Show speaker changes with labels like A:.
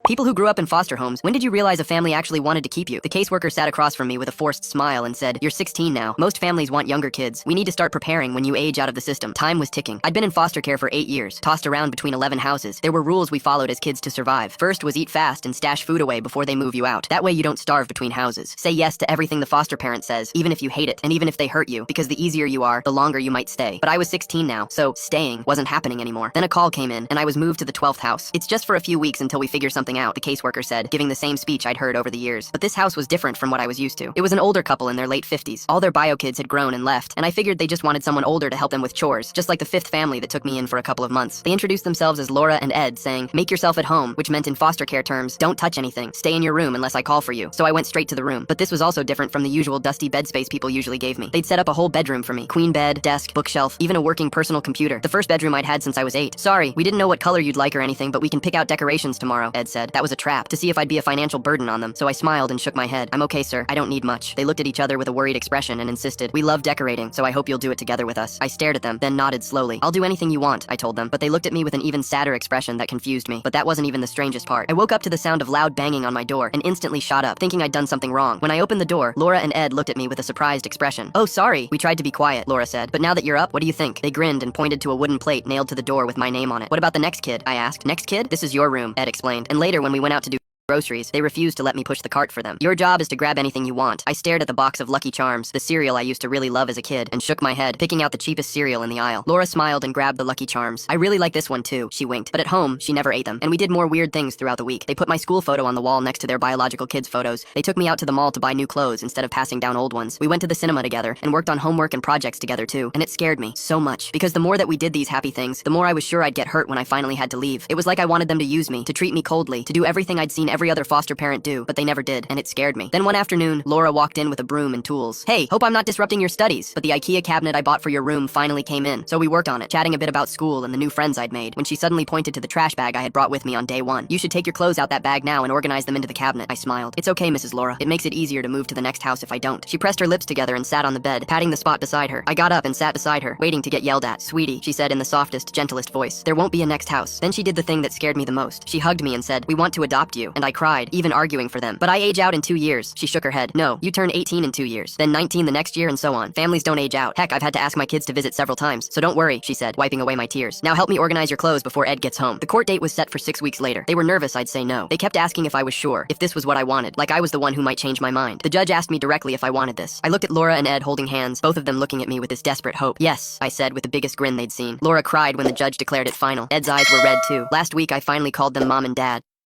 A: People who grew up in foster homes, when did you realize a family actually wanted to keep you? The caseworker sat across from me with a forced smile and said, "You're 16 now. Most families want younger kids. We need to start preparing when you age out of the system." Time was ticking. I'd been in foster care for 8 years, tossed around between 11 houses. There were rules we followed as kids to survive. First was eat fast and stash food away before they move you out. That way you don't starve between houses. Say yes to everything the foster parent says, even if you hate it, and even if they hurt you, because the easier you are, the longer you might stay. But I was 16 now, so staying wasn't happening anymore. Then a call came in, and I was moved to the 12th house. "It's just for a few weeks until we figure something out," the caseworker said, giving the same speech I'd heard over the years. But this house was different from what I was used to. It was an older couple in their late 50s. All their bio kids had grown and left, and I figured they just wanted someone older to help them with chores, just like the 5th family that took me in for a couple of months. They introduced themselves as Laura and Ed, saying, "Make yourself at home," which meant in foster care terms, don't touch anything, stay in your room unless I call for you. So I went straight to the room. But this was also different from the usual dusty bed space people usually gave me. They'd set up a whole bedroom for me. Queen bed, desk, bookshelf, even a working personal computer. The first bedroom I'd had since I was 8. "Sorry, we didn't know what color you'd like or anything, but we can pick out decorations tomorrow," Ed said. That was a trap, to see if I'd be a financial burden on them. So I smiled and shook my head. "I'm okay, sir. I don't need much." They looked at each other with a worried expression and insisted, "We love decorating, so I hope you'll do it together with us." I stared at them, then nodded slowly. "I'll do anything you want," I told them, but they looked at me with an even sadder expression that confused me. But that wasn't even the strangest part. I woke up to the sound of loud banging on my door and instantly shot up, thinking I'd done something wrong. When I opened the door, Laura and Ed looked at me with a surprised expression. "Oh, sorry. We tried to be quiet," Laura said. "But now that you're up, what do you think?" They grinned and pointed to a wooden plate nailed to the door with my name on it. "What about the next kid?" I asked. "Next kid? This is your room," Ed explained. And later, when we went out to do groceries, they refused to let me push the cart for them. "Your job is to grab anything you want." I stared at the box of Lucky Charms, the cereal I used to really love as a kid, and shook my head, picking out the cheapest cereal in the aisle. Laura smiled and grabbed the Lucky Charms. "I really like this one too," she winked. But at home, she never ate them. And we did more weird things throughout the week. They put my school photo on the wall next to their biological kids' photos. They took me out to the mall to buy new clothes instead of passing down old ones. We went to the cinema together and worked on homework and projects together too. And it scared me so much, because the more that we did these happy things, the more I was sure I'd get hurt when I finally had to leave. It was like I wanted them to use me, to treat me coldly, to do everything I'd seen every other foster parent do, but they never did, and it scared me. Then one afternoon, Laura walked in with a broom and tools. "Hey, hope I'm not disrupting your studies, but the IKEA cabinet I bought for your room finally came in." So we worked on it, chatting a bit about school and the new friends I'd made, when she suddenly pointed to the trash bag I had brought with me on day 1. "You should take your clothes out that bag now and organize them into the cabinet," I smiled. "It's okay, Mrs. Laura. It makes it easier to move to the next house if I don't." She pressed her lips together and sat on the bed, patting the spot beside her. I got up and sat beside her, waiting to get yelled at. "Sweetie," she said in the softest, gentlest voice, "there won't be a next house." Then she did the thing that scared me the most. She hugged me and said, "We want to adopt you," and I cried, even arguing for them. "But I age out in 2 years." She shook her head. "No, you turn 18 in 2 years, then 19 the next year, and so on. Families don't age out. Heck, I've had to ask my kids to visit several times, so don't worry," she said, wiping away my tears. "Now help me organize your clothes before Ed gets home." The court date was set for 6 weeks later. They were nervous I'd say no. They kept asking if I was sure, if this was what I wanted, like I was the one who might change my mind. The judge asked me directly if I wanted this. I looked at Laura and Ed holding hands, both of them looking at me with this desperate hope. "Yes," I said with the biggest grin they'd seen. Laura cried when the judge declared it final. Ed's eyes were red too. Last week I finally called them Mom and Dad.